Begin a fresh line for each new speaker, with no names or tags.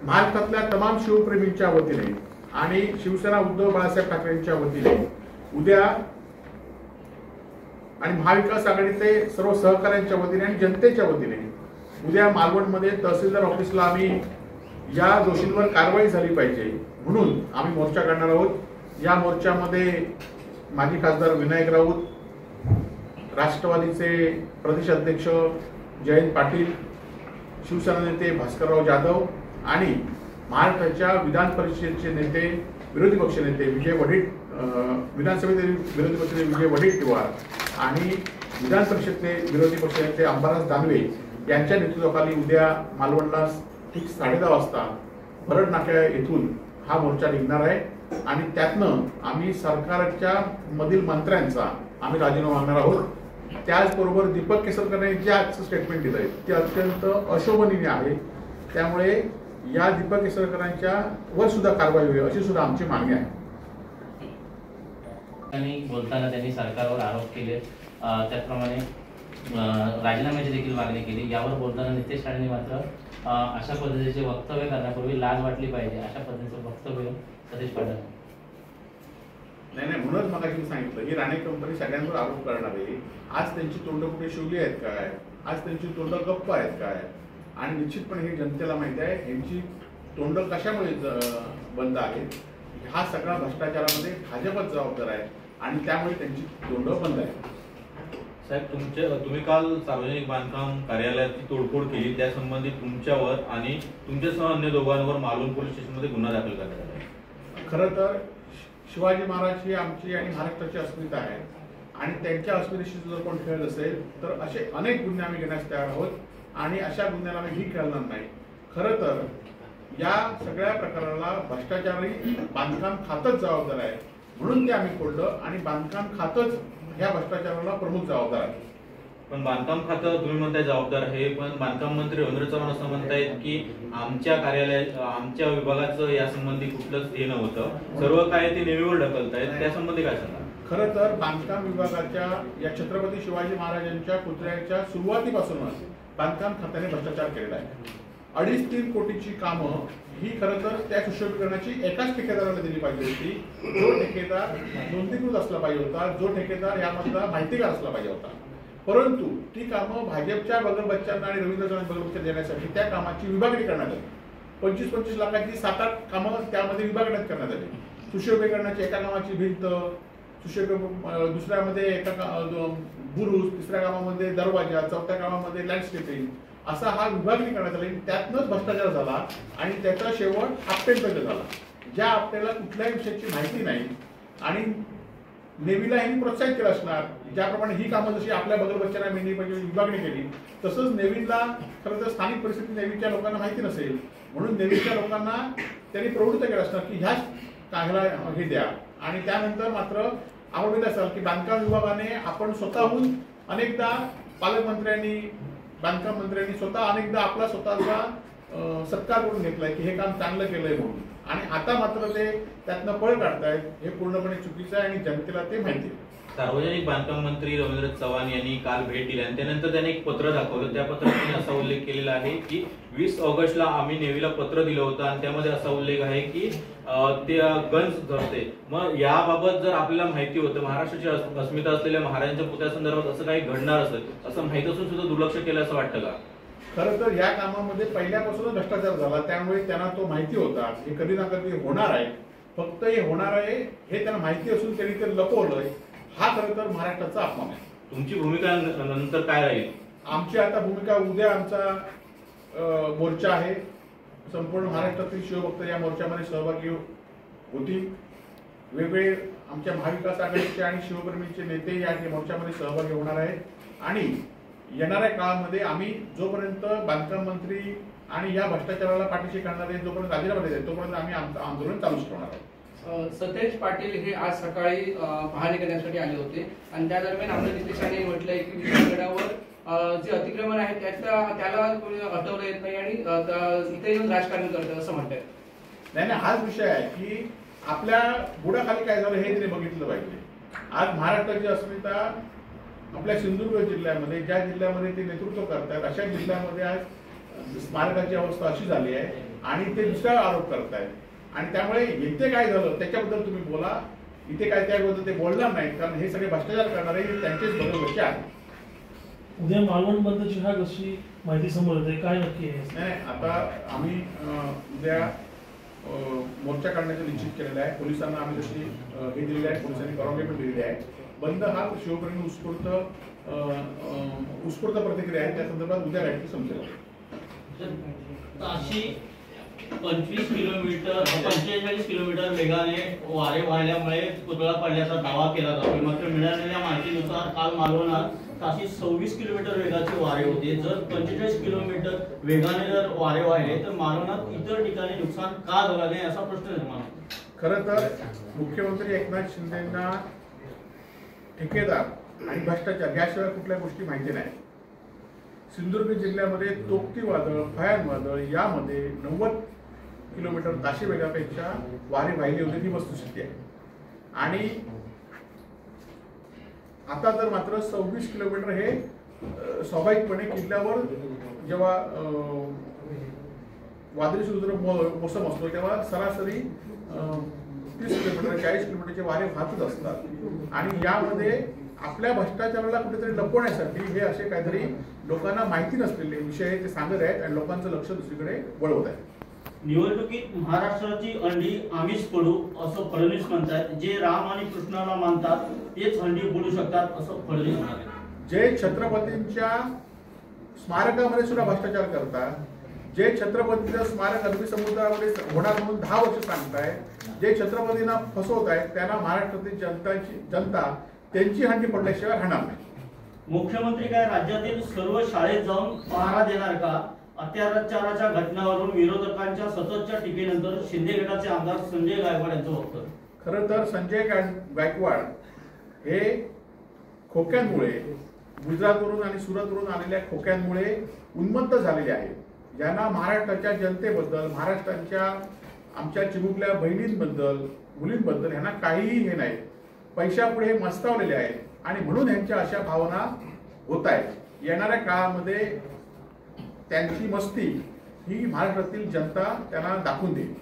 महाराष्ट्रातल्या तमाम शिवप्रेमींच्या वतीने आणि शिवसेना उद्धव बाळासाहेब ठाकरेंच्या वतीने उद्या आणि महाविकास आघाडीचे सर्व सहकाऱ्यांच्या वतीने आणि जनतेच्या वतीने उद्या मालवणमध्ये तहसीलदार ऑफिसला आम्ही या दोषींवर कारवाई झाली पाहिजे म्हणून आम्ही मोर्चा काढणार आहोत। या मोर्चामध्ये माजी खासदार विनायक राऊत, राष्ट्रवादीचे प्रदेश अध्यक्ष जयंत पाटील, शिवसेना नेते भास्करराव जाधव आणि महाराष्ट्राच्या विधान परिषदेचे नेते विरोधी पक्ष नेते विजय विधानसभेचे विरोधी पक्षनेते विजय वडेट्टीवार आणि विधान परिषदेचे विरोधी पक्ष नेते अंबादास दानवे यांच्या नेतृत्वाखाली उद्या मालवणला ठीक 10:30 वाजता भरड नाक्या येथून हा मोर्चा निघणार आहे आणि त्यातनं आम्ही सरकारच्या मधील मंत्र्यांचा आम्ही राजीनामा मागणार आहोत। त्याचबरोबर दीपक केसरकर यांनी जे आजचं स्टेटमेंट दिलं आहे ते अत्यंत अशोभनीय आहे, त्यामुळे या दीपक केसरकरांच्या वर सुद्धा कारवाई होईल अशी सुद्धा आमची मागणी आहे।
बोलताना त्यांनी सरकारवर आरोप केले, त्याचप्रमाणे राजीनाम्याची देखील मागणी केली। यावर बोलताना नितेश राणेंनी मात्र अशा पद्धतीचे वक्तव्य करण्यापूर्वी लाज वाटली पाहिजे अशा पद्धतीचं वक्तव्य सतीश पाटील
नाही म्हणूनच मगाशी मी सांगितलं की राणे कंपनी सगळ्यांवर आरोप करणार आहे। आज त्यांची तोंड कुठे शिवली आहेत काय, आज त्यांची तोंड गप्प आहेत काय, आणि निश्चितपणे हे जनतेला माहिती आहे यांची तोंड कशामुळे बंद आहेत। हा सगळा भ्रष्टाचारामध्ये भाजपच जबाबदार आहे आणि त्यामुळे त्यांची तोंड बंद आहे।
साहेब, तुम्ही काल सार्वजनिक बांधकाम कार्यालयाची तोडफोड केली, त्या संबंधित तुमच्यावर आणि तुमच्यासह अन्य दोघांवर मालवण पोलीस स्टेशनमध्ये गुन्हा दाखल करण्यात आला।
खरं तर शिवाजी महाराज ही आमची आणि महाराष्ट्राची अस्मिता आहे आणि त्यांच्या अस्मितेशी जर कोण खेळत असेल तर असे अनेक गुन्हे आम्ही घेण्यास तयार आहोत आणि अशा गुन्ह्याला आम्ही ही खेळणार नाही। खरं तर या सगळ्या प्रकाराला भ्रष्टाचारी बांधकाम खातच जबाबदार आहे म्हणून ते आम्ही फोडलं आणि बांधकाम खातच ह्या भ्रष्टाचाराला प्रमुख जबाबदार आहे।
पण बांधकाम खातं तुम्ही म्हणताय जबाबदार आहे, पण बांधकाम मंत्री रवींद्र चव्हाण असं म्हणतायत की आमच्या कार्यालयात आमच्या विभागाचं यासंबंधी कुठलंच हे नव्हतं, सर्व काय ते नेव्हीवर ढकलतायत, त्यासंबंधी काय सांगा?
खरं तर बांधकाम विभागाच्या या छत्रपती शिवाजी महाराजांच्या पुतळ्याच्या सुरुवातीपासूनच बांधकाम खात्याने भ्रष्टाचार केलेला आहे। 2.5-3 कोटीची कामं ही खरं तर त्या सुशोभीकरणाची एकाच ठेकेदाराला दिली पाहिजे होती। जो ठेकेदार नोंदणीकृत असला पाहिजे होता, जो ठेकेदार यामधला माहितीगार असला पाहिजे होता, परंतु ती कामं भाजपच्या बगलबच्च्यांना आणि रवींद्र चव्हाण बगलबच्च्या देण्यासाठी त्या कामाची विभागणी करण्यात आली। 25-25 लाखाची 7-8 कामं त्यामध्ये विभागण्यात करण्यात आली। सुशोभीकरणाची एका कामाची भिंत, दुसऱ्यामध्ये बुरुज, तिसऱ्या कामामध्ये दरवाजा, चौथ्या कामामध्ये लँडस्केपिंग, असा हा विभागणी करण्यात आली। त्यातनंच भ्रष्टाचार झाला आणि त्याचा शेवट आपटेपर्यंत झाला। ज्या आपल्याला कुठल्याही विषयाची माहिती नाही आणि नेव्हीला यांनी प्रोत्साहित केलं असणार, ज्याप्रमाणे ही कामं जशी आपल्या बगलबच्च्यांना विभागणी केली तसंच नेव्हीला खरं तर स्थानिक परिस्थिती नेव्हीच्या लोकांना माहिती नसेल म्हणून नेव्हीच्या लोकांना त्यांनी प्रवृत्त केलं असणार की ह्याच कागला हे द्या। आणि त्यानंतर मात्र आपण बघितलं असाल की बांधकाम विभागाने आपण स्वतःहून अनेकदा पालकमंत्र्यांनी बांधकाम मंत्र्यांनी स्वतः अनेकदा आपला स्वतःचा सत्कार करून घेतलाय की हे काम चांगलं केलंय म्हणून, आणि आता मात्र ते त्यातनं पळ काढतायत। हे पूर्णपणे चुकीचं आहे आणि जनतेला ते माहिती आहे।
सार्वजनिक बांधकाम मंत्री रवींद्र चव्हाण यांनी काल भेट दिली आणि त्यानंतर त्यांनी एक पत्र दाखवलं। त्या पत्रात त्यांनी असा उल्लेख केलेला आहे की 20 ऑगस्टला आम्ही नेव्हीला पत्र दिलं होतं आणि त्यामध्ये असा उल्लेख आहे की ते गन्स धरते। मग याबाबत जर आपल्याला माहिती होतं, महाराष्ट्राची अस्मिता असलेल्या महाराजांच्या पुतळ्यासंदर्भात असं काही घडणार असेल असं माहित असून सुद्धा दुर्लक्ष केलं असं वाटतं का?
खरं तर या कामामध्ये पहिल्यापासूनच भ्रष्टाचार झाला, त्यामुळे त्यांना तो माहिती होता हे कधी ना कधी होणार आहे। फक्त हे होणार आहे हे त्यांना माहिती असून त्यांनी ते लपवलंय, हा खरं तर महाराष्ट्राचा अपमान आहे।
तुमची भूमिका नंतर काय राहील?
आमची आता भूमिका उद्या आमचा मोर्चा आहे। संपूर्ण महाराष्ट्रातील शिवभक्त या मोर्चामध्ये सहभागी होतील। वेगवेगळे आमच्या महाविकास आघाडीचे आणि शिवप्रेमींचे नेते या मोर्चामध्ये सहभागी होणार आहेत आणि येणाऱ्या काळामध्ये आम्ही जोपर्यंत बांधकाम मंत्री आणि या भ्रष्टाचाराला पाठीशी काढणार आहे, जोपर्यंत राजीनामा देत तोपर्यंत आम्ही आमचं आंदोलन चालूच ठेवणार आहोत।
सतेज पाटील हे आज सकाळी पाहणी करण्यासाठी आले होते आणि त्या दरम्यान आमदार नितेश राणे यांनी म्हटलंय की विजयगडावर जे अतिक्रमण आहे त्याला कोणी हटवलं येत नाही आणि इथे येऊन राजकारण करतात असं म्हणतात।
नाही, हाच विषय आहे की आपल्या बुडाखाली काय झालं हे त्यांनी बघितलं पाहिजे। आज महाराष्ट्राची अस्मिता आपल्या सिंधुदुर्ग जिल्ह्यामध्ये, ज्या जिल्ह्यामध्ये ते नेतृत्व करतात अशा जिल्ह्यामध्ये आज स्मारकाची अवस्था अशी झाली आहे आणि ते दुसरा आरोप करतायत आणि त्यामुळे इथे काय झालं त्याच्याबद्दल तुम्ही बोला. इथे काय त्याबद्दल ते बोलणार नाहीत कारण हे सगळे भ्रष्टाचार करणारे त्यांचेच बरोबरचे आहेत.
उद्या मालवण बंदची हा कशी माहिती समोर येते, काय नक्की आहे?
नाही, आता आम्ही उद्या मोर्चा काढण्याचं निश्चित केलेलं आहे. पोलिसांना आम्ही जशी हे दिलेली आहे, पोलिसांनी परवानगी पण दिलेली आहे. बंद हा शिवप्रेमी उत्स्फूर्त प्रतिक्रिया आहे. त्या संदर्भात उद्या काय समजेल.
ताशी 45 किलोमीटर वेगाने वारे वाहल्यामुळे पुतळा पडल्याचा दावा केला जातो. मात्र मिळालेल्या माहितीनुसार काल मालवणात ताशी 26 किलोमीटर वेगाचे वारे होते. जर 45 किलोमीटर वेगाने जर वारे वाहिले तर मालवणात इतर ठिकाणी नुकसान का झालं नाही असा प्रश्न निर्माण होतो.
खरं तर मुख्यमंत्री एकनाथ शिंदेंना ठेकेदार आणि भ्रष्टाचार याशिवाय कुठल्या गोष्टी माहिती नाही. सिंधुदुर्ग जिल्ह्यामध्ये तोक्ती वादळ, फयान वादळ यामध्ये 90 किलोमीटर ताशी वेगापेक्षा वारे वाहिले होते ही वस्तुस्थिती आहे. आणि आता तर मात्र 26 किलोमीटर हे स्वाभाविकपणे किल्ल्यावर जेव्हा वादळी समुद्र मोसम असतो तेव्हा सरासरी 30 किलोमीटर 40 किलोमीटरचे वारे वाहतच असतात. आणि यामध्ये आपल्या भ्रष्टाचाराला कुठेतरी लपवण्यासाठी हे असे काहीतरी लोकांना माहिती नसलेले विषय ते सांगत आहेत आणि लोकांचं लक्ष दुसरीकडे वळवत आहे.
निवडणुकीत महाराष्ट्राची अंडी आम्हीच फोडू असं फडणवीस म्हणतात. जे राम आणि कृष्णाला मानतात तेच अंडी फोडू शकतात असं फडणवीस म्हणाले.
जे छत्रपतींच्या स्मारकामध्ये सुद्धा भ्रष्टाचार करतात, जे छत्रपतींचं स्मारक अरबी समुद्रामध्ये होणार म्हणून 10 वर्ष सांगताय, जे छत्रपतींना फसवत आहेत त्यांना महाराष्ट्रातील जनता त्यांची हंडी पडल्याशिवाय राहणार नाही.
मुख्यमंत्री काय राज्यातील सर्व शाळेत जाऊन पहारा देणार का? अत्याचाराच्या घटनावरून विरोधकांच्या सततच्या टीकेनंतर शिंदे गटाचे आमदार संजय गायकवाड यांचं वक्तव्य.
खरं तर संजय गायकवाड हे खोक्यांमुळे, गुजरातवरून आणि सुरतवरून आलेल्या खोक्यांमुळे उन्मत्त झालेले आहेत. ज्यांना महाराष्ट्राच्या जनतेबद्दल, महाराष्ट्राच्या आमच्या चिमुकल्या बहिणींबद्दल, मुलींबद्दल ह्यांना काहीही हे नाही. पैशापुढे मस्तावलेले आहेत आणि म्हणून ह्यांच्या अशा भावना होत आहेत. येणाऱ्या काळामध्ये त्यांची मस्ती ही महाराष्ट्रातील जनता त्यांना दाखवून देईल.